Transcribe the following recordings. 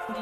Death,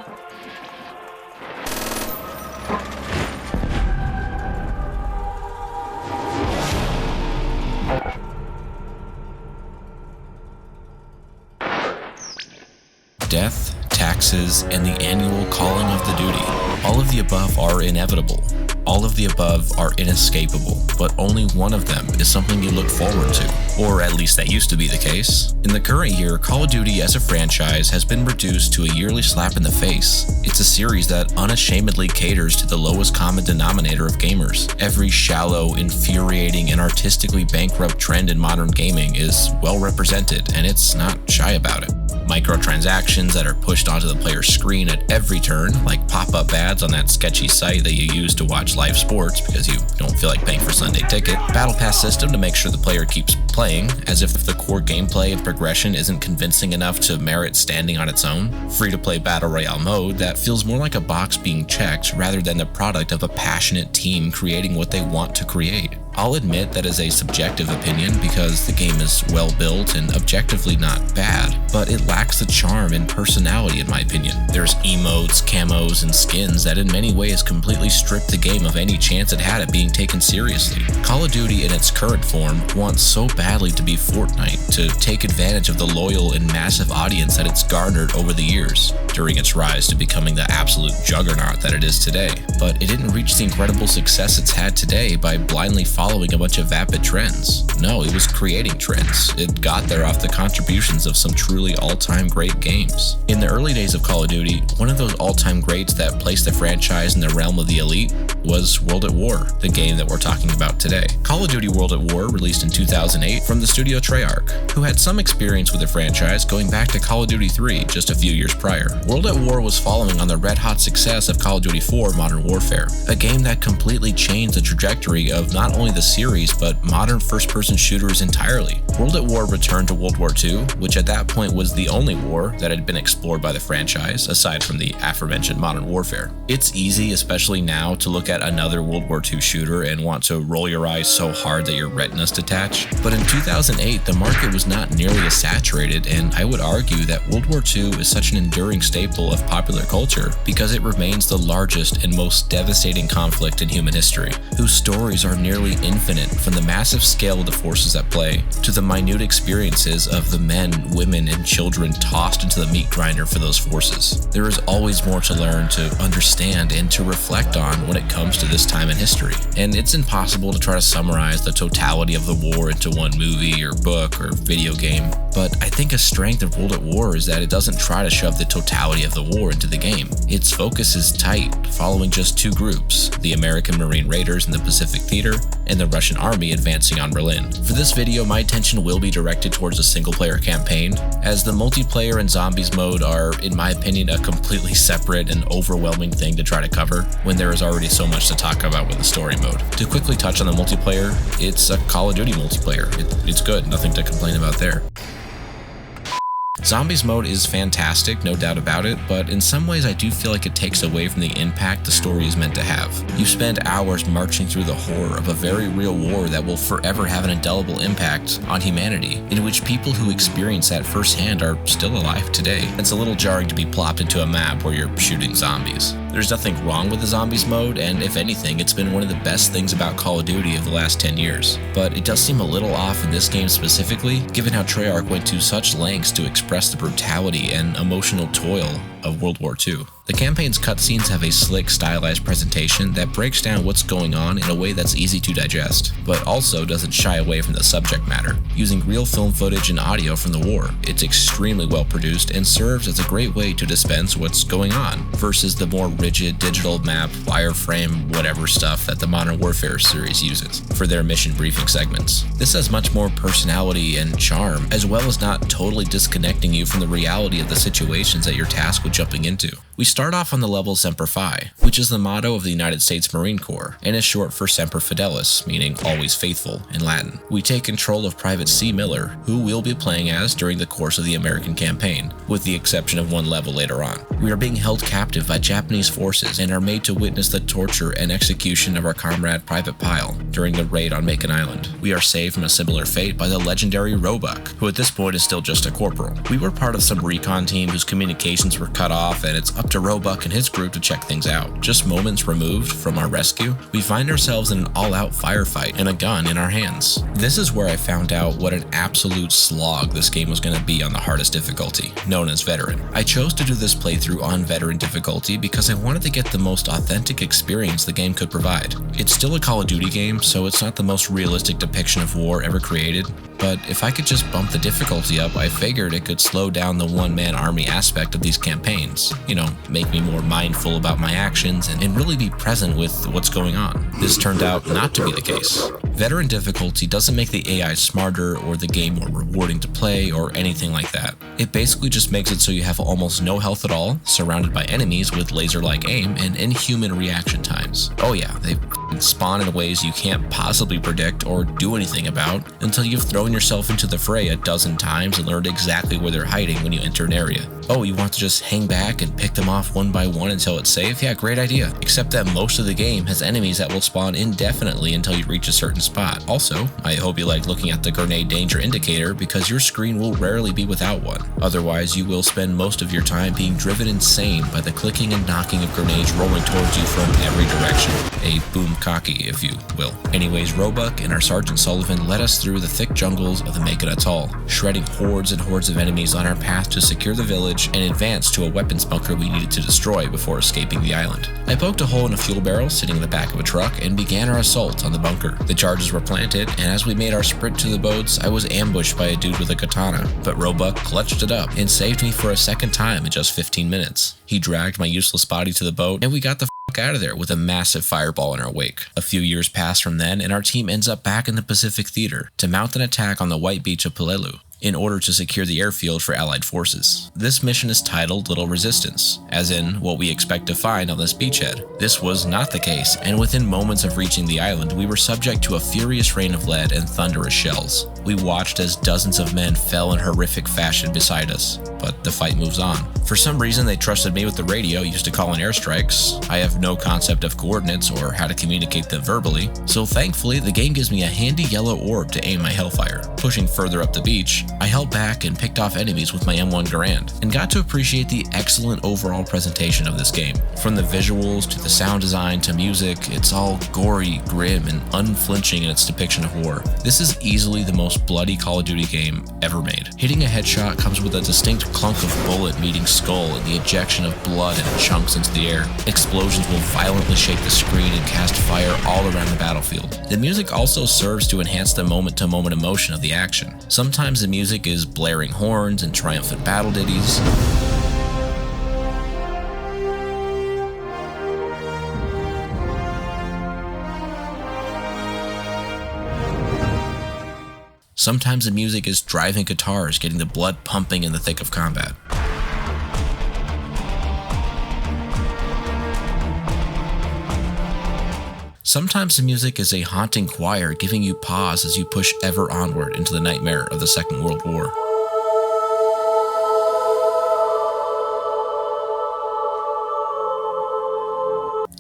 taxes, and the annual calling of the duty. All of the above are inevitable. All of the above are inescapable, but only one of them is something you look forward to, or at least that used to be the case. In the current year, Call of Duty as a franchise has been reduced to a yearly slap in the face. It's a series that unashamedly caters to the lowest common denominator of gamers. Every shallow, infuriating, and artistically bankrupt trend in modern gaming is well represented, and it's not shy about it. Microtransactions that are pushed onto the player's screen at every turn, like pop-up ads on that sketchy site that you use to watch live sports because you don't feel like paying for Sunday ticket. Battle Pass system to make sure the player keeps playing, as if the core gameplay and progression isn't convincing enough to merit standing on its own. Free-to-play Battle Royale mode that feels more like a box being checked rather than the product of a passionate team creating what they want to create. I'll admit that is a subjective opinion because the game is well built and objectively not bad, but it lacks the charm and personality in my opinion. There's emotes, camos, and skins that in many ways completely strip the game of any chance it had at being taken seriously. Call of Duty in its current form wants so badly to be Fortnite, to take advantage of the loyal and massive audience that it's garnered over the years, during its rise to becoming the absolute juggernaut that it is today. But it didn't reach the incredible success it's had today by blindly following a bunch of vapid trends. No, it was creating trends. It got there off the contributions of some truly all-time great games. In the early days of Call of Duty, one of those all-time greats that placed the franchise in the realm of the elite was World at War, the game that we're talking about today. Call of Duty World at War released in 2008 from the studio Treyarch, who had some experience with the franchise going back to Call of Duty 3 just a few years prior. World at War was following on the red-hot success of Call of Duty 4 Modern Warfare, a game that completely changed the trajectory of not only the series but modern first-person shooters entirely. World at War returned to World War II, which at that point was the only war that had been explored by the franchise, aside from the aforementioned Modern Warfare. It's easy, especially now, to look at another World War II shooter and want to roll your eyes so hard that your retinas detach, but in 2008 the market was not nearly as saturated, and I would argue that World War II is such an enduring staple of popular culture because it remains the largest and most devastating conflict in human history, whose stories are nearly infinite, from the massive scale of the forces at play to the minute experiences of the men, women, and children tossed into the meat grinder for those forces. There is always more to learn, to understand, and to reflect on when it comes to this time in history, and it's impossible to try to summarize the totality of the war into one movie or book or video game, but I think a strength of World at War is that it doesn't try to shove the totality of the war into the game. Its focus is tight, following just two groups, the American Marine Raiders in the Pacific Theater and the Russian Army advancing on Berlin. For this video, my attention will be directed towards the single-player campaign, as the multiplayer and zombies mode are, in my opinion, a completely separate and overwhelming thing to try to cover when there is already so much to talk about with the story mode. To quickly touch on the multiplayer, it's a Call of Duty multiplayer. It's good, nothing to complain about there. Zombies mode is fantastic, no doubt about it, but in some ways I do feel like it takes away from the impact the story is meant to have. You spend hours marching through the horror of a very real war that will forever have an indelible impact on humanity, in which people who experience that firsthand are still alive today. It's a little jarring to be plopped into a map where you're shooting zombies. There's nothing wrong with the zombies mode, and if anything, it's been one of the best things about Call of Duty of the last 10 years. But it does seem a little off in this game specifically, given how Treyarch went to such lengths to express the brutality and emotional toil of World War II. The campaign's cutscenes have a slick, stylized presentation that breaks down what's going on in a way that's easy to digest, but also doesn't shy away from the subject matter. Using real film footage and audio from the war, it's extremely well produced and serves as a great way to dispense what's going on, versus the more rigid digital map, wireframe, whatever stuff that the Modern Warfare series uses for their mission briefing segments. This has much more personality and charm, as well as not totally disconnecting you from the reality of the situations that you're tasked with jumping into. We start off on the level Semper Fi, which is the motto of the United States Marine Corps, and is short for Semper Fidelis, meaning always faithful in Latin. We take control of Private C. Miller, who we'll be playing as during the course of the American campaign, with the exception of one level later on. We are being held captive by Japanese forces and are made to witness the torture and execution of our comrade Private Pyle during the raid on Macon Island. We are saved from a similar fate by the legendary Roebuck, who at this point is still just a corporal. We were part of some recon team whose communications were cut off, and it's up to Roebuck and his group to check things out. Just moments removed from our rescue, we find ourselves in an all-out firefight and a gun in our hands. This is where I found out what an absolute slog this game was going to be on the hardest difficulty, known as Veteran. I chose to do this playthrough on Veteran difficulty because I wanted to get the most authentic experience the game could provide. It's still a Call of Duty game, so it's not the most realistic depiction of war ever created, but if I could just bump the difficulty up, I figured it could slow down the one-man army aspect of these campaigns. You know, make me more mindful about my actions and really be present with what's going on. This turned out not to be the case. Veteran difficulty doesn't make the AI smarter or the game more rewarding to play or anything like that. It basically just makes it so you have almost no health at all, surrounded by enemies with laser-like aim and inhuman reaction times. Oh yeah, they spawn in ways you can't possibly predict or do anything about until you've thrown yourself into the fray a dozen times and learned exactly where they're hiding when you enter an area. Oh, you want to just hang back and pick them off one by one until it's safe? Yeah, great idea. Except that most of the game has enemies that will spawn indefinitely until you reach a certain spot. Also, I hope you like looking at the grenade danger indicator because your screen will rarely be without one. Otherwise, you will spend most of your time being driven insane by the clicking and knocking of grenades rolling towards you from every direction. A boom-cocky, if you will. Anyways, Roebuck and our Sergeant Sullivan led us through the thick jungles of the Makin Atoll, shredding hordes and hordes of enemies on our path to secure the village and advance to a weapons bunker we needed to destroy before escaping the island. I poked a hole in a fuel barrel sitting in the back of a truck and began our assault on the bunker. The charges were planted, and as we made our sprint to the boats, I was ambushed by a dude with a katana, but Roebuck clutched it up and saved me for a second time in just 15 minutes. He dragged my useless body to the boat, and we got the out of there with a massive fireball in our wake. A few years pass from then, and our team ends up back in the Pacific Theater to mount an attack on the white beach of Peleliu in order to secure the airfield for Allied forces. This mission is titled Little Resistance, as in what we expect to find on this beachhead. This was not the case, and within moments of reaching the island, we were subject to a furious rain of lead and thunderous shells. We watched as dozens of men fell in horrific fashion beside us, but the fight moves on. For some reason, they trusted me with the radio used to call in airstrikes. I have no concept of coordinates or how to communicate them verbally, so thankfully, the game gives me a handy yellow orb to aim my hellfire. Pushing further up the beach, I held back and picked off enemies with my M1 Garand, and got to appreciate the excellent overall presentation of this game. From the visuals to the sound design to music, it's all gory, grim, and unflinching in its depiction of war. This is easily the most bloody Call of Duty game ever made. Hitting a headshot comes with a distinct clunk of bullet meeting skull and the ejection of blood and chunks into the air. Explosions will violently shake the screen and cast fire all around the battlefield. The music also serves to enhance the moment-to-moment emotion of the action. Sometimes the music is blaring horns and triumphant battle ditties. Sometimes the music is driving guitars, getting the blood pumping in the thick of combat. Sometimes the music is a haunting choir giving you pause as you push ever onward into the nightmare of the Second World War.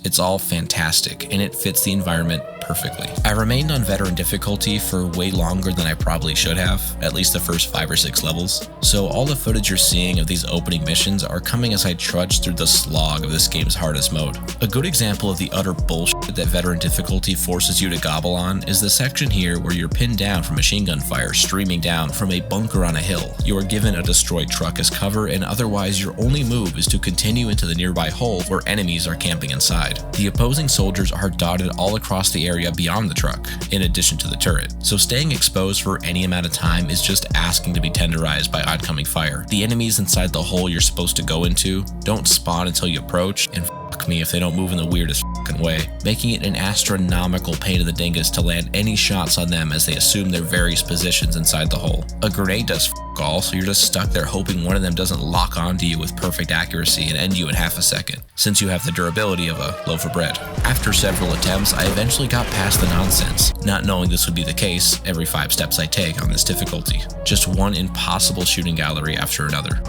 It's all fantastic, and it fits the environment perfectly. I remained on veteran difficulty for way longer than I probably should have, at least the first 5 or 6 levels, so all the footage you're seeing of these opening missions are coming as I trudge through the slog of this game's hardest mode. A good example of the utter bullshit that veteran difficulty forces you to gobble on is the section here where you're pinned down from machine gun fire streaming down from a bunker on a hill. You are given a destroyed truck as cover, and otherwise your only move is to continue into the nearby hole where enemies are camping inside. The opposing soldiers are dotted all across the area beyond the truck, in addition to the turret, so staying exposed for any amount of time is just asking to be tenderized by oncoming fire. The enemies inside the hole you're supposed to go into don't spawn until you approach, and fuck me if they don't move in the weirdest fucking way, making it an astronomical pain in the dingus to land any shots on them as they assume their various positions inside the hole. A grenade does fuck all, so you're just stuck there hoping one of them doesn't lock onto you with perfect accuracy and end you in half a second, since you have the durability of a loaf of bread. After several attempts, I eventually got past the nonsense, not knowing this would be the case every 5 steps I take on this difficulty. Just one impossible shooting gallery after another.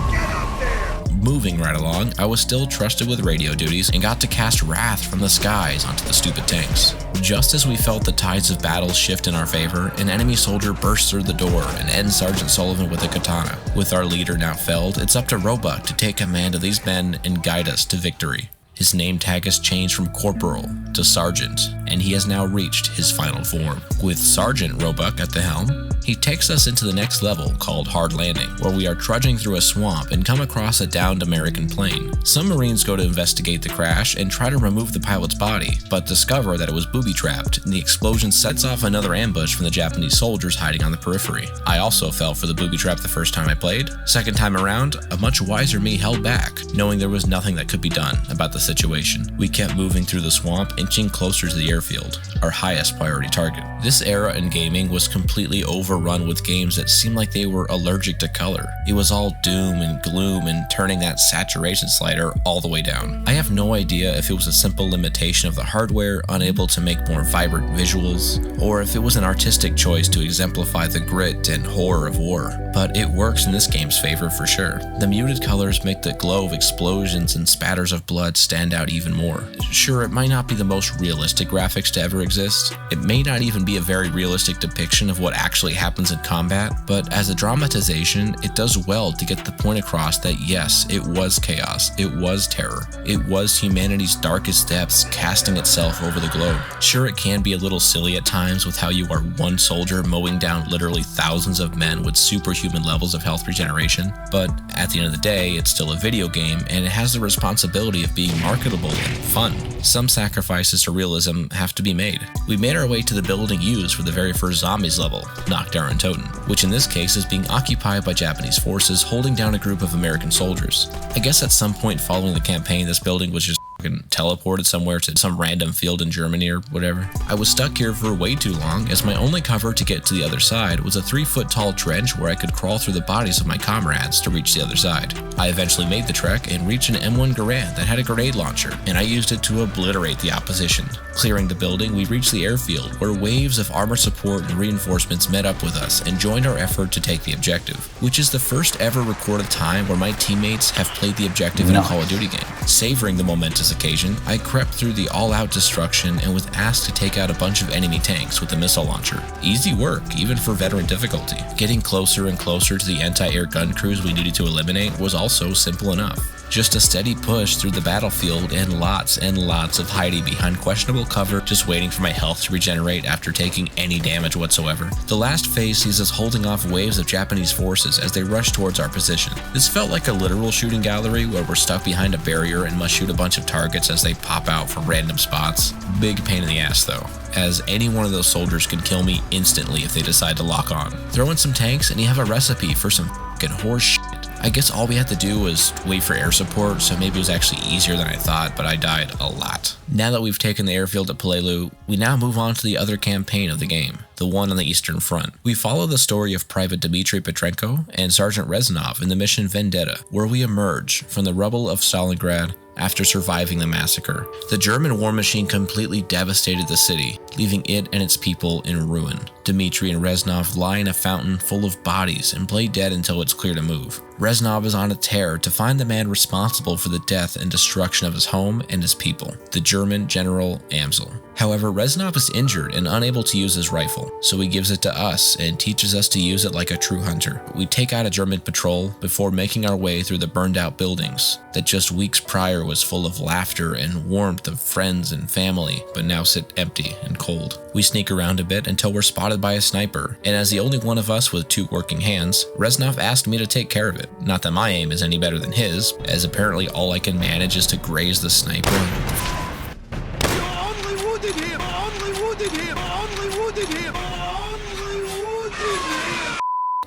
Moving right along, I was still trusted with radio duties and got to cast wrath from the skies onto the stupid tanks. Just as we felt the tides of battle shift in our favor, an enemy soldier bursts through the door and ends Sergeant Sullivan with a katana. With our leader now felled, it's up to Roebuck to take command of these men and guide us to victory. His name tag has changed from Corporal to Sergeant, and he has now reached his final form. With Sergeant Roebuck at the helm, he takes us into the next level called Hard Landing, where we are trudging through a swamp and come across a downed American plane. Some Marines go to investigate the crash and try to remove the pilot's body, but discover that it was booby-trapped, and the explosion sets off another ambush from the Japanese soldiers hiding on the periphery. I also fell for the booby trap the first time I played. Second time around, a much wiser me held back, knowing there was nothing that could be done about the situation. We kept moving through the swamp, inching closer to the airfield, our highest priority target. This era in gaming was completely overrun with games that seemed like they were allergic to color. It was all doom and gloom and turning that saturation slider all the way down. I have no idea if it was a simple limitation of the hardware, unable to make more vibrant visuals, or if it was an artistic choice to exemplify the grit and horror of war. But it works in this game's favor for sure. The muted colors make the glow of explosions and spatters of blood stand out even more. Sure, it might not be the most realistic graphics to ever exist. It may not even be a very realistic depiction of what actually happens in combat, but as a dramatization, it does well to get the point across that yes, it was chaos, it was terror, it was humanity's darkest depths casting itself over the globe. Sure, it can be a little silly at times with how you are one soldier mowing down literally thousands of men with superhuman levels of health regeneration, but at the end of the day, it's still a video game and it has the responsibility of being marketable and fun. Some sacrifices to realism have to be made. We made our way to the building used for the very first zombies level, Knockdown Toten, which in this case is being occupied by Japanese forces holding down a group of American soldiers. I guess at some point following the campaign, this building was just teleported somewhere to some random field in Germany or whatever. I was stuck here for way too long, as my only cover to get to the other side was a 3-foot tall trench where I could crawl through the bodies of my comrades to reach the other side. I eventually made the trek and reached an M1 Garand that had a grenade launcher, and I used it to obliterate the opposition. Clearing the building, we reached the airfield, where waves of armor support and reinforcements met up with us and joined our effort to take the objective, which is the first ever recorded time where my teammates have played the objective in a Call of Duty game. Savoring the momentous occasion, I crept through the all-out destruction and was asked to take out a bunch of enemy tanks with a missile launcher. Easy work, even for veteran difficulty. Getting closer and closer to the anti-air gun crews we needed to eliminate was also simple enough. Just a steady push through the battlefield and lots of hiding behind questionable cover, just waiting for my health to regenerate after taking any damage whatsoever. The last phase sees us holding off waves of Japanese forces as they rush towards our position. This felt like a literal shooting gallery where we're stuck behind a barrier and must shoot a bunch of targets as they pop out from random spots. Big pain in the ass though, as any one of those soldiers can kill me instantly if they decide to lock on. Throw in some tanks and you have a recipe for some fucking horse shit. I guess all we had to do was wait for air support, so maybe it was actually easier than I thought, but I died a lot. Now that we've taken the airfield at Peleliu, we now move on to the other campaign of the game, the one on the Eastern Front. We follow the story of Private Dmitry Petrenko and Sergeant Reznov in the mission Vendetta, where we emerge from the rubble of Stalingrad after surviving the massacre. The German war machine completely devastated the city, leaving it and its people in ruin. Dmitry and Reznov lie in a fountain full of bodies and play dead until it's clear to move. Reznov is on a tear to find the man responsible for the death and destruction of his home and his people, the German General Amsel. However, Reznov is injured and unable to use his rifle, so he gives it to us and teaches us to use it like a true hunter. We take out a German patrol before making our way through the burned out buildings that just weeks prior was full of laughter and warmth of friends and family, but now sit empty and cold. We sneak around a bit until we're spotted by a sniper, and as the only one of us with 2 working hands, Reznov asked me to take care of it. Not that my aim is any better than his, as apparently all I can manage is to graze the sniper.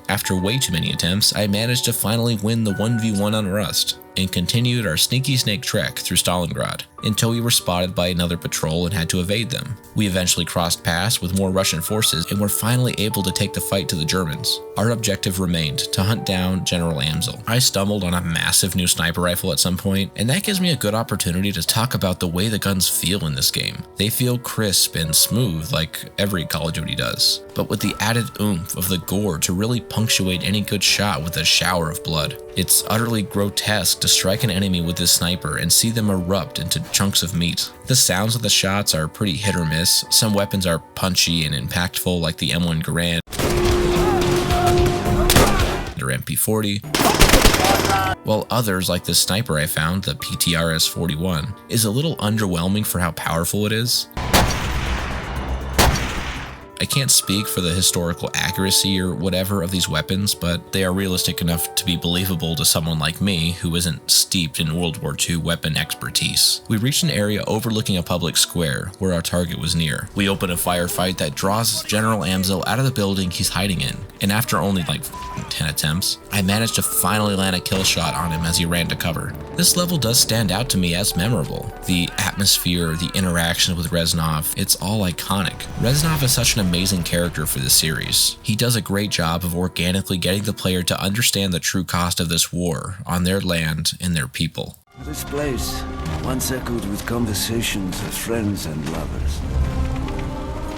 After way too many attempts, I managed to finally win the 1v1 on Rust, and continued our sneaky snake trek through Stalingrad, until we were spotted by another patrol and had to evade them. We eventually crossed paths with more Russian forces and were finally able to take the fight to the Germans. Our objective remained to hunt down General Amsel. I stumbled on a massive new sniper rifle at some point, and that gives me a good opportunity to talk about the way the guns feel in this game. They feel crisp and smooth like every Call of Duty does, but with the added oomph of the gore to really punctuate any good shot with a shower of blood. It's utterly grotesque to strike an enemy with this sniper and see them erupt into chunks of meat. The sounds of the shots are pretty hit or miss. Some weapons are punchy and impactful, like the M1 Garand or MP40, while others, like this sniper I found, the PTRS-41, is a little underwhelming for how powerful it is. I can't speak for the historical accuracy or whatever of these weapons, but they are realistic enough to be believable to someone like me who isn't steeped in World War II weapon expertise. We reached an area overlooking a public square where our target was near. We open a firefight that draws General Amzil out of the building he's hiding in, and after only like 10 attempts, I managed to finally land a kill shot on him as he ran to cover. This level does stand out to me as memorable. The atmosphere, the interaction with Reznov, it's all iconic. Reznov is such an amazing character for the series. He does a great job of organically getting the player to understand the true cost of this war on their land and their people. This place once echoed with conversations of friends and lovers.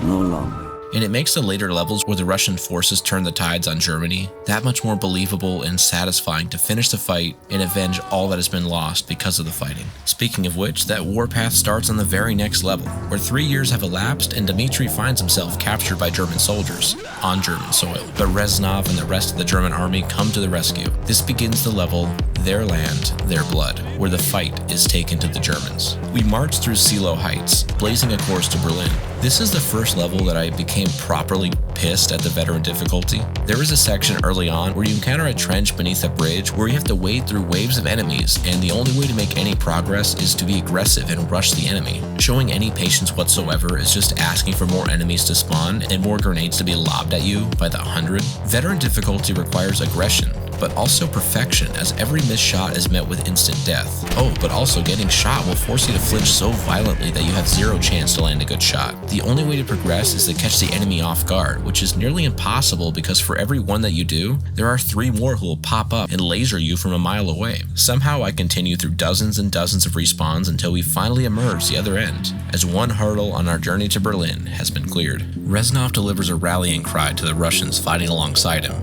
No longer. And it makes the later levels where the Russian forces turn the tides on Germany that much more believable and satisfying to finish the fight and avenge all that has been lost because of the fighting. Speaking of which, that warpath starts on the very next level, where 3 years have elapsed and Dmitri finds himself captured by German soldiers on German soil. But Reznov and the rest of the German army come to the rescue. This begins the level, Their Land, Their Blood, where the fight is taken to the Germans. We march through Silo Heights, blazing a course to Berlin. This is the first level that I became properly pissed at the veteran difficulty. There is a section early on where you encounter a trench beneath a bridge where you have to wade through waves of enemies, and the only way to make any progress is to be aggressive and rush the enemy. Showing any patience whatsoever is just asking for more enemies to spawn and more grenades to be lobbed at you by the 100. Veteran difficulty requires aggression, but also perfection, as every missed shot is met with instant death. Oh, but also getting shot will force you to flinch so violently that you have zero chance to land a good shot. The only way to progress is to catch the enemy off guard, which is nearly impossible because for every one that you do, there are 3 more who will pop up and laser you from a mile away. Somehow I continue through dozens and dozens of respawns until we finally emerge the other end, as one hurdle on our journey to Berlin has been cleared. Reznov delivers a rallying cry to the Russians fighting alongside him.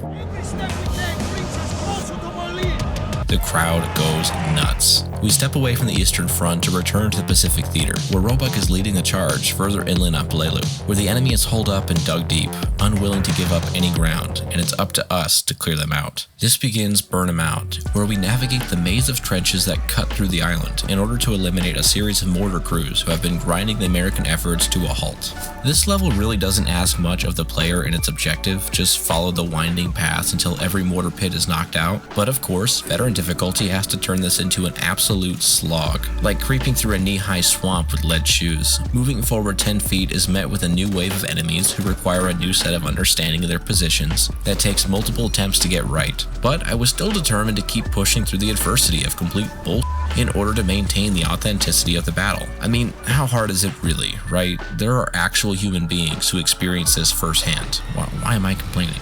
The crowd goes nuts. We step away from the Eastern Front to return to the Pacific Theater, where Roebuck is leading the charge further inland on Peleliu, where the enemy is holed up and dug deep, unwilling to give up any ground, and it's up to us to clear them out. This begins Burn 'em Out, where we navigate the maze of trenches that cut through the island in order to eliminate a series of mortar crews who have been grinding the American efforts to a halt. This level really doesn't ask much of the player in its objective, just follow the winding paths until every mortar pit is knocked out, but of course, veteran difficulty has to turn this into an absolute slog, like creeping through a knee-high swamp with lead shoes. Moving forward 10 feet is met with a new wave of enemies who require a new set of understanding of their positions that takes multiple attempts to get right. But I was still determined to keep pushing through the adversity of complete bull in order to maintain the authenticity of the battle. I mean, how hard is it really, right? There are actual human beings who experience this firsthand. Why am I complaining?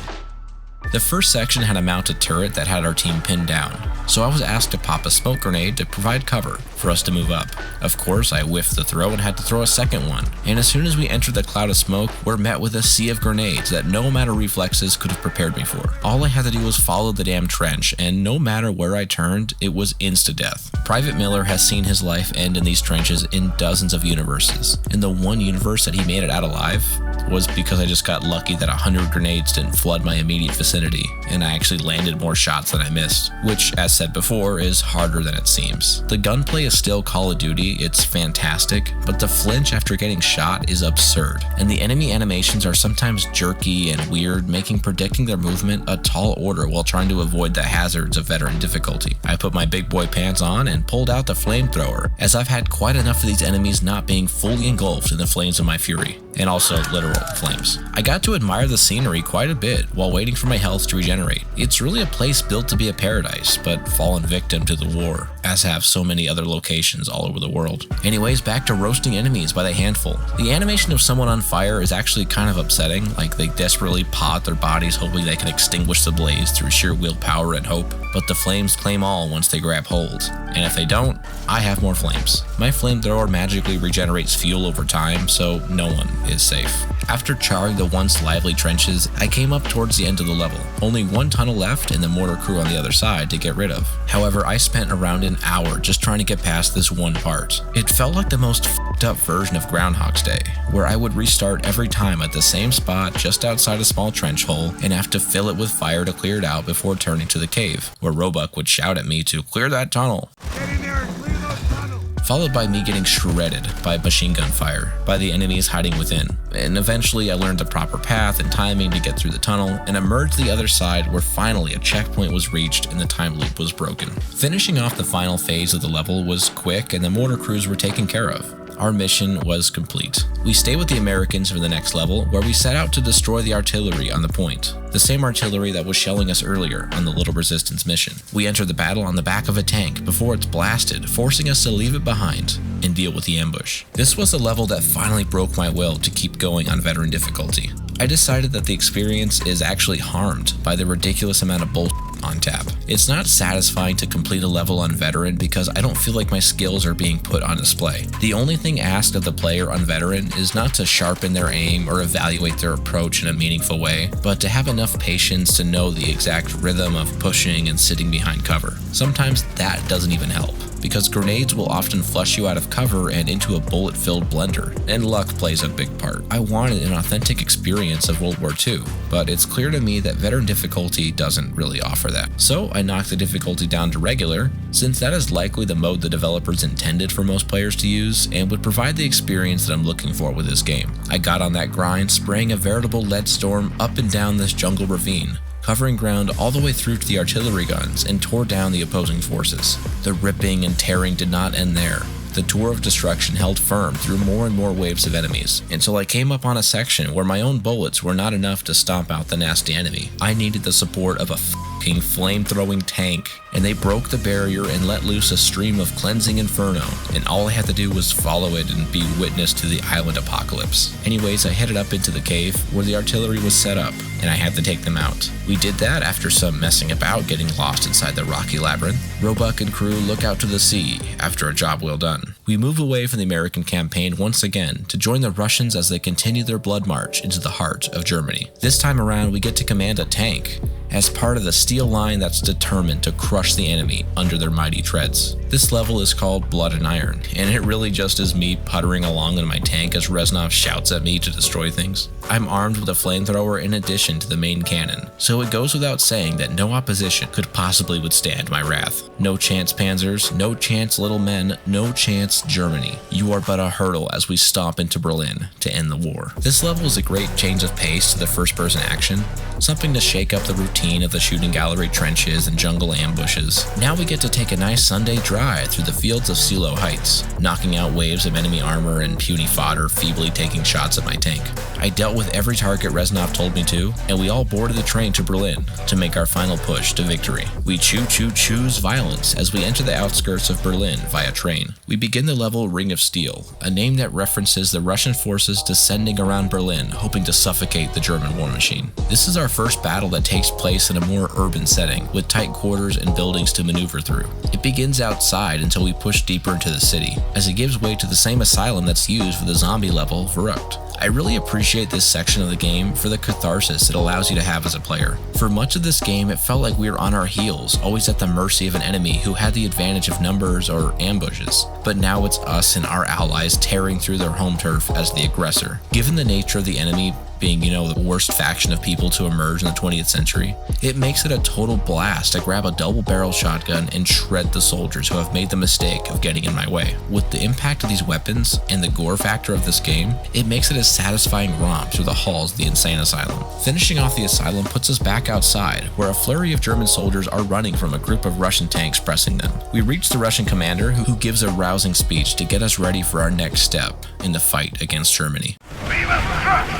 The first section had a mounted turret that had our team pinned down, so I was asked to pop a smoke grenade to provide cover for us to move up. Of course, I whiffed the throw and had to throw a second one, and as soon as we entered the cloud of smoke, we're met with a sea of grenades that no amount of reflexes could have prepared me for. All I had to do was follow the damn trench, and no matter where I turned, it was insta-death. Private Miller has seen his life end in these trenches in dozens of universes, and the one universe that he made it out alive was because I just got lucky that 100 grenades didn't flood my immediate vicinity, and I actually landed more shots than I missed, which, as said before, is harder than it seems. The gunplay is still Call of Duty, it's fantastic, but the flinch after getting shot is absurd, and the enemy animations are sometimes jerky and weird, making predicting their movement a tall order while trying to avoid the hazards of veteran difficulty. I put my big boy pants on and pulled out the flamethrower, as I've had quite enough of these enemies not being fully engulfed in the flames of my fury, and also literal flames. I got to admire the scenery quite a bit while waiting for my health to regenerate. It's really a place built to be a paradise, but fallen victim to the war, as have so many other locations all over the world. Anyways, back to roasting enemies by the handful. The animation of someone on fire is actually kind of upsetting, like they desperately paw at their bodies hoping they can extinguish the blaze through sheer willpower and hope, but the flames claim all once they grab hold, and if they don't, I have more flames. My flamethrower magically regenerates fuel over time, so no one is safe. After charring the once lively trenches, I came up towards the end of the level. Only one tunnel left and the mortar crew on the other side to get rid of. However, I spent around an hour just trying to get past this one part. It felt like the most f***ed up version of Groundhog's Day, where I would restart every time at the same spot just outside a small trench hole and have to fill it with fire to clear it out before turning to the cave, where Roebuck would shout at me to clear that tunnel. Get in there and clear those tunnels! Followed by me getting shredded by machine gun fire by the enemies hiding within. And eventually I learned the proper path and timing to get through the tunnel and emerged the other side where finally a checkpoint was reached and the time loop was broken. Finishing off the final phase of the level was quick and the mortar crews were taken care of. Our mission was complete. We stay with the Americans for the next level, where we set out to destroy the artillery on the point, the same artillery that was shelling us earlier on the Little Resistance mission. We enter the battle on the back of a tank before it's blasted, forcing us to leave it behind and deal with the ambush. This was a level that finally broke my will to keep going on veteran difficulty. I decided that the experience is actually harmed by the ridiculous amount of bullshit on tap. It's not satisfying to complete a level on veteran because I don't feel like my skills are being put on display. The only thing asked of the player on veteran is not to sharpen their aim or evaluate their approach in a meaningful way, but to have enough patience to know the exact rhythm of pushing and sitting behind cover. Sometimes that doesn't even help, because grenades will often flush you out of cover and into a bullet-filled blender, and luck plays a big part. I wanted an authentic experience of World War II, but it's clear to me that veteran difficulty doesn't really offer that. So I knocked the difficulty down to regular, since that is likely the mode the developers intended for most players to use and would provide the experience that I'm looking for with this game. I got on that grind, spraying a veritable lead storm up and down this jungle ravine, covering ground all the way through to the artillery guns and tore down the opposing forces. The ripping and tearing did not end there. The tour of destruction held firm through more and more waves of enemies, until I came up on a section where my own bullets were not enough to stomp out the nasty enemy. I needed the support of a f***ing flame-throwing tank, and they broke the barrier and let loose a stream of cleansing inferno, and all I had to do was follow it and be witness to the island apocalypse. Anyways, I headed up into the cave where the artillery was set up, and I had to take them out. We did that after some messing about getting lost inside the rocky labyrinth. Roebuck and crew look out to the sea after a job well done. We move away from the American campaign once again to join the Russians as they continue their blood march into the heart of Germany. This time around, we get to command a tank as part of the steel line that's determined to crush the enemy under their mighty treads. This level is called Blood and Iron, and it really just is me puttering along in my tank as Reznov shouts at me to destroy things. I'm armed with a flamethrower in addition to the main cannon, so it goes without saying that no opposition could possibly withstand my wrath. No chance, Panzers, no chance, little men, no chance, Germany. You are but a hurdle as we stomp into Berlin to end the war. This level is a great change of pace to the first-person action, something to shake up the routine of the shooting gallery trenches and jungle ambushes. Now we get to take a nice Sunday drive through the fields of Silo Heights, knocking out waves of enemy armor and puny fodder feebly taking shots at my tank. I dealt with every target Reznov told me to, and we all boarded the train to Berlin to make our final push to victory. We choose violence as we enter the outskirts of Berlin via train. We begin the level Ring of Steel, a name that references the Russian forces descending around Berlin hoping to suffocate the German war machine. This is our first battle that takes place in a more urban setting, with tight quarters and buildings to maneuver through. It begins outside until we push deeper into the city, as it gives way to the same asylum that's used for the zombie level, Verrückt. I really appreciate this section of the game for the catharsis it allows you to have as a player. For much of this game, it felt like we were on our heels, always at the mercy of an enemy who had the advantage of numbers or ambushes. But now it's us and our allies tearing through their home turf as the aggressor. Given the nature of the enemy being, the worst faction of people to emerge in the 20th century, it makes it a total blast to grab a double-barrel shotgun and shred the soldiers who have made the mistake of getting in my way. With the impact of these weapons and the gore factor of this game, it makes it a satisfying romp through the halls of the insane asylum. Finishing off the asylum puts us back outside, where a flurry of German soldiers are running from a group of Russian tanks pressing them. We reach the Russian commander, who gives a rousing speech to get us ready for our next step in the fight against Germany. We will crush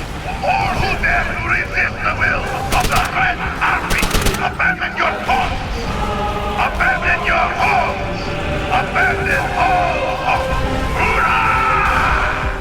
all who dare to resist the will of the Red Army! Abandon your cause! Abandon your homes! Abandon all hope! Hurrah!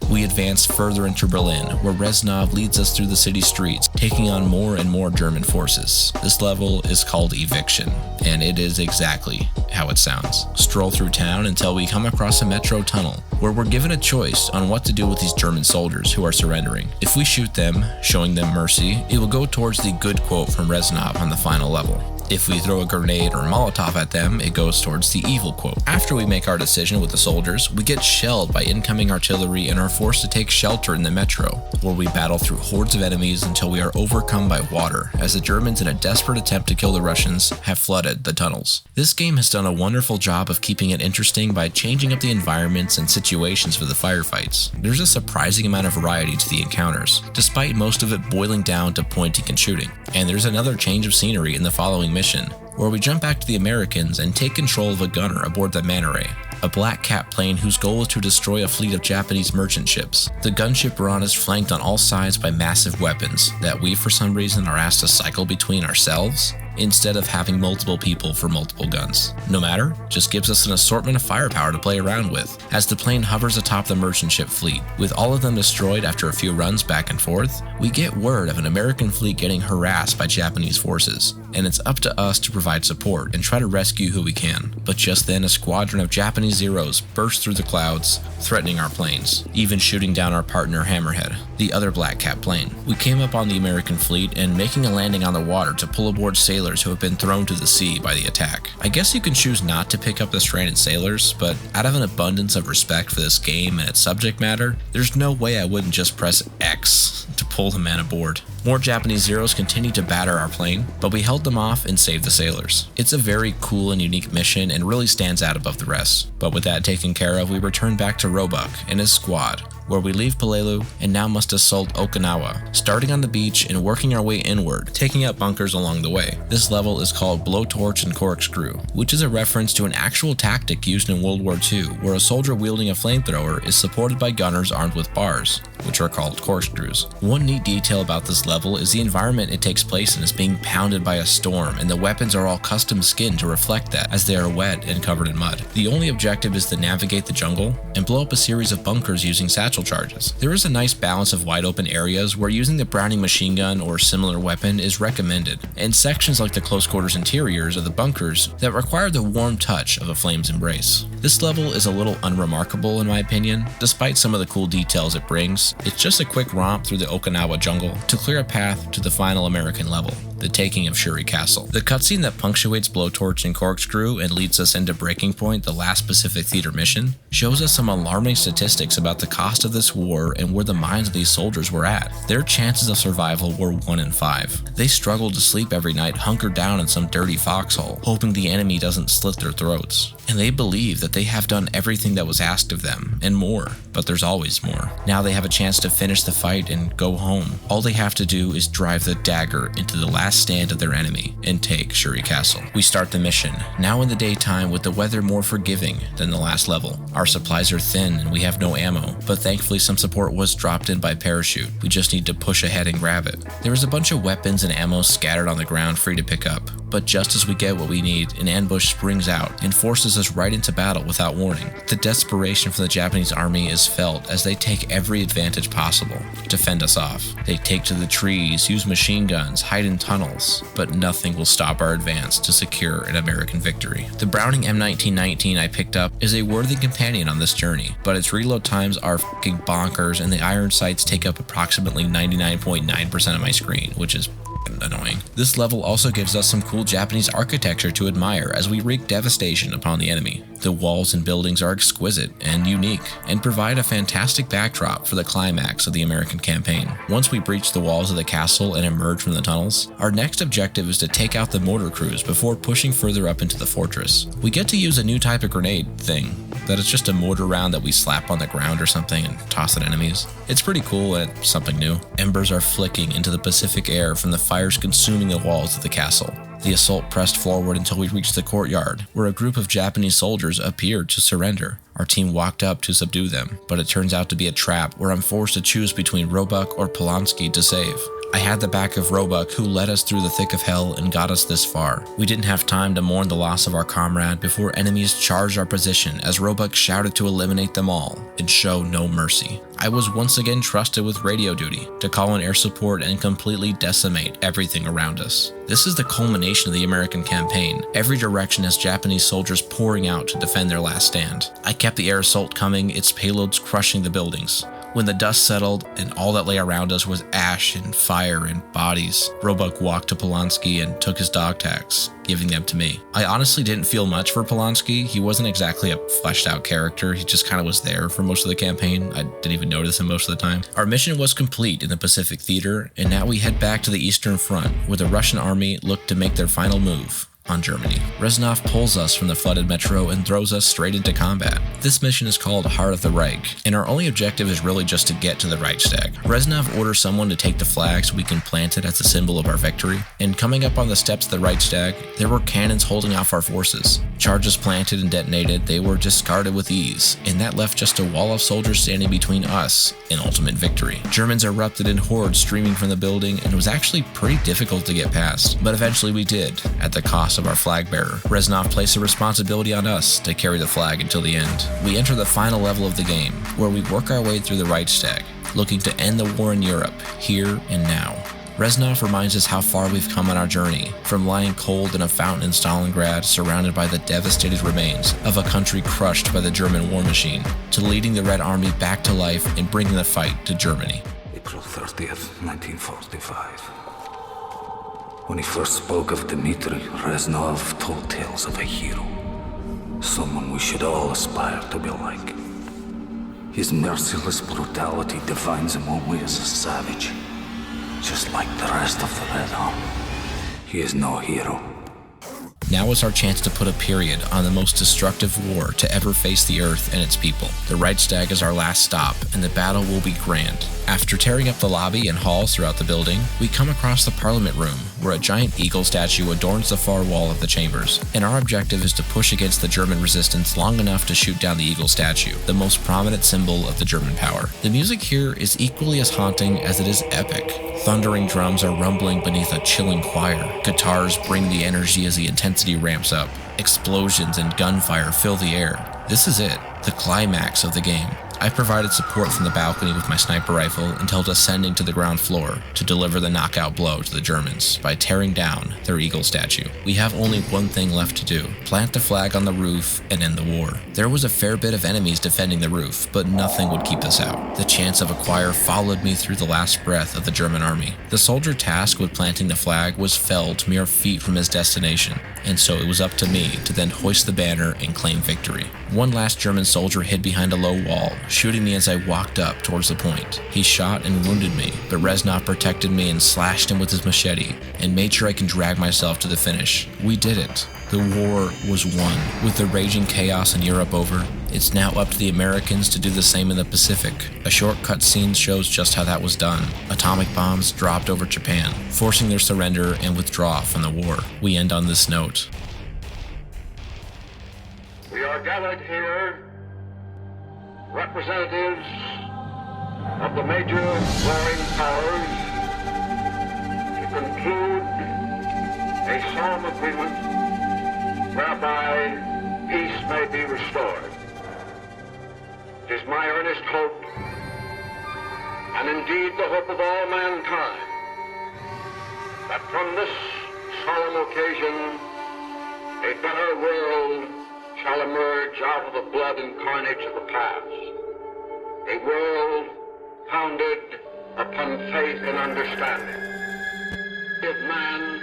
We advance further into Berlin, where Reznov leads us through the city streets, taking on more and more German forces. This level is called Eviction, and it is exactly how it sounds. Stroll through town until we come across a metro tunnel, where we're given a choice on what to do with these German soldiers who are surrendering. If we shoot them, showing them mercy, it will go towards the good quote from Reznov on the final level. If we throw a grenade or a Molotov at them, it goes towards the evil quote. After we make our decision with the soldiers, we get shelled by incoming artillery and are forced to take shelter in the metro, where we battle through hordes of enemies until we are overcome by water, as the Germans, in a desperate attempt to kill the Russians, have flooded the tunnels. This game has done a wonderful job of keeping it interesting by changing up the environments and situations for the firefights. There's a surprising amount of variety to the encounters, despite most of it boiling down to pointing and shooting. And there's another change of scenery in the following mission, where we jump back to the Americans and take control of a gunner aboard the Manta Ray, a black cat plane whose goal is to destroy a fleet of Japanese merchant ships. The gunship we're on is flanked on all sides by massive weapons that we for some reason are asked to cycle between ourselves, instead of having multiple people for multiple guns. No matter, just gives us an assortment of firepower to play around with, as the plane hovers atop the merchant ship fleet. With all of them destroyed after a few runs back and forth, we get word of an American fleet getting harassed by Japanese forces, and it's up to us to provide support and try to rescue who we can. But just then, a squadron of Japanese Zeros burst through the clouds, threatening our planes, even shooting down our partner Hammerhead, the other Black Cat plane. We came up on the American fleet and making a landing on the water to pull aboard sailors who have been thrown to the sea by the attack. I guess you can choose not to pick up the stranded sailors, but out of an abundance of respect for this game and its subject matter, there's no way I wouldn't just press X to pull the man aboard. More Japanese Zeros continued to batter our plane, but we held them off and saved the sailors. It's a very cool and unique mission and really stands out above the rest. But with that taken care of, we return back to Roebuck and his squad, where we leave Peleliu and now must assault Okinawa, starting on the beach and working our way inward, taking out bunkers along the way. This level is called Blowtorch and Corkscrew, which is a reference to an actual tactic used in World War II, where a soldier wielding a flamethrower is supported by gunners armed with bars, which are called corkscrews. One neat detail about this level is the environment it takes place in is being pounded by a storm, and the weapons are all custom skinned to reflect that, as they are wet and covered in mud. The only objective is to navigate the jungle and blow up a series of bunkers using satchel charges. There is a nice balance of wide open areas where using the Browning machine gun or similar weapon is recommended, and sections like the close quarters interiors of the bunkers that require the warm touch of a flame's embrace. This level is a little unremarkable in my opinion, despite some of the cool details it brings. It's just a quick romp through the Okinawa jungle to clear a path to the final American level, the taking of Shuri Castle. The cutscene that punctuates Blowtorch and Corkscrew and leads us into Breaking Point, the last Pacific Theater mission, shows us some alarming statistics about the cost of this war and where the minds of these soldiers were at. Their chances of survival were 1 in 5. They struggled to sleep every night, hunkered down in some dirty foxhole, hoping the enemy doesn't slit their throats. And they believe that they have done everything that was asked of them, and more, but there's always more. Now they have a chance to finish the fight and go home. All they have to do is drive the dagger into the last stand of their enemy and take Shuri Castle. We start the mission, now in the daytime with the weather more forgiving than the last level. Our supplies are thin and we have no ammo, but thankfully some support was dropped in by parachute. We just need to push ahead and grab it. There is a bunch of weapons and ammo scattered on the ground free to pick up, but just as we get what we need, an ambush springs out and forces us right into battle without warning. The desperation from the Japanese army is felt as they take every advantage possible to fend us off. They take to the trees, use machine guns, hide in tunnels, but nothing will stop our advance to secure an American victory. The Browning M1919 I picked up is a worthy companion on this journey, but its reload times are fucking bonkers and the iron sights take up approximately 99.9% of my screen, which is annoying. This level also gives us some cool Japanese architecture to admire as we wreak devastation upon the enemy. The walls and buildings are exquisite and unique and provide a fantastic backdrop for the climax of the American campaign. Once we breach the walls of the castle and emerge from the tunnels, our next objective is to take out the mortar crews before pushing further up into the fortress. We get to use a new type of grenade thing that is just a mortar round that we slap on the ground or something and toss at enemies. It's pretty cool and something new. Embers are flicking into the Pacific air from the fires consuming the walls of the castle. The assault pressed forward until we reached the courtyard, where a group of Japanese soldiers appeared to surrender. Our team walked up to subdue them, but it turns out to be a trap where I'm forced to choose between Roebuck or Polonsky to save. I had the back of Roebuck, who led us through the thick of hell and got us this far. We didn't have time to mourn the loss of our comrade before enemies charged our position as Roebuck shouted to eliminate them all and show no mercy. I was once again trusted with radio duty to call in air support and completely decimate everything around us. This is the culmination of the American campaign. Every direction has Japanese soldiers pouring out to defend their last stand. I kept the air assault coming, its payloads crushing the buildings. When the dust settled and all that lay around us was ash and fire and bodies, Roebuck walked to Polanski and took his dog tags, giving them to me. I honestly didn't feel much for Polanski. He wasn't exactly a fleshed out character. He just kind of was there for most of the campaign. I didn't even notice him most of the time. Our mission was complete in the Pacific Theater, and now we head back to the Eastern Front, where the Russian army looked to make their final move on Germany. Reznov pulls us from the flooded metro and throws us straight into combat. This mission is called Heart of the Reich, and our only objective is really just to get to the Reichstag. Reznov orders someone to take the flag so we can plant it as a symbol of our victory, and coming up on the steps of the Reichstag, there were cannons holding off our forces. Charges planted and detonated, they were discarded with ease, and that left just a wall of soldiers standing between us and ultimate victory. Germans erupted in hordes streaming from the building, and it was actually pretty difficult to get past, but eventually we did, at the cost of our flag bearer. Reznov placed the responsibility on us to carry the flag until the end. We enter the final level of the game, where we work our way through the Reichstag, looking to end the war in Europe, here and now. Reznov reminds us how far we've come on our journey, from lying cold in a fountain in Stalingrad surrounded by the devastated remains of a country crushed by the German war machine, to leading the Red Army back to life and bringing the fight to Germany. April 30th, 1945. When he first spoke of Dmitri, Reznov told tales of a hero, someone we should all aspire to be like. His merciless brutality defines him only as a savage, just like the rest of the Red Army. He is no hero. Now is our chance to put a period on the most destructive war to ever face the Earth and its people. The Reichstag is our last stop, and the battle will be grand. After tearing up the lobby and halls throughout the building, we come across the Parliament Room, where a giant eagle statue adorns the far wall of the chambers, and our objective is to push against the German resistance long enough to shoot down the eagle statue, the most prominent symbol of the German power. The music here is equally as haunting as it is epic. Thundering drums are rumbling beneath a chilling choir. Guitars bring the energy as the intensity ramps up. Explosions and gunfire fill the air. This is it, the climax of the game. I provided support from the balcony with my sniper rifle until descending to the ground floor to deliver the knockout blow to the Germans by tearing down their eagle statue. We have only one thing left to do: plant the flag on the roof and end the war. There was a fair bit of enemies defending the roof, but nothing would keep us out. The chance of a choir followed me through the last breath of the German army. The soldier tasked with planting the flag was felled mere feet from his destination, and so it was up to me to then hoist the banner and claim victory. One last German soldier hid behind a low wall, shooting me as I walked up towards the point. He shot and wounded me, but Reznov protected me and slashed him with his machete, and made sure I can drag myself to the finish. We did it. The war was won. With the raging chaos in Europe over, it's now up to the Americans to do the same in the Pacific. A short cutscene shows just how that was done. Atomic bombs dropped over Japan, forcing their surrender and withdraw from the war. We end on this note. We are gathered here, representatives of the major warring powers, to conclude a solemn agreement whereby peace may be restored. It is my earnest hope, and indeed the hope of all mankind, that from this solemn occasion a better world shall emerge out of the blood and carnage of the past. A world founded upon faith and understanding of man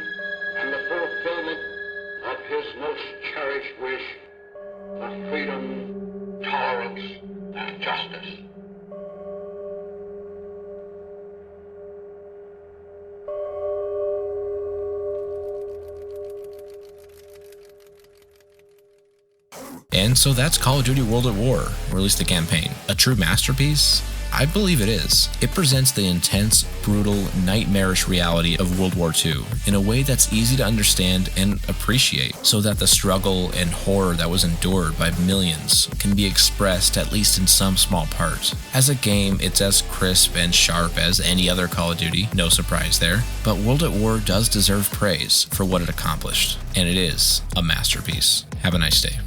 and the fulfillment of his most cherished wish for freedom, tolerance, and justice. And so that's Call of Duty World at War, or at least the campaign. A true masterpiece? I believe it is. It presents the intense, brutal, nightmarish reality of World War II in a way that's easy to understand and appreciate, so that the struggle and horror that was endured by millions can be expressed at least in some small part. As a game, it's as crisp and sharp as any other Call of Duty, no surprise there, but World at War does deserve praise for what it accomplished, and it is a masterpiece. Have a nice day.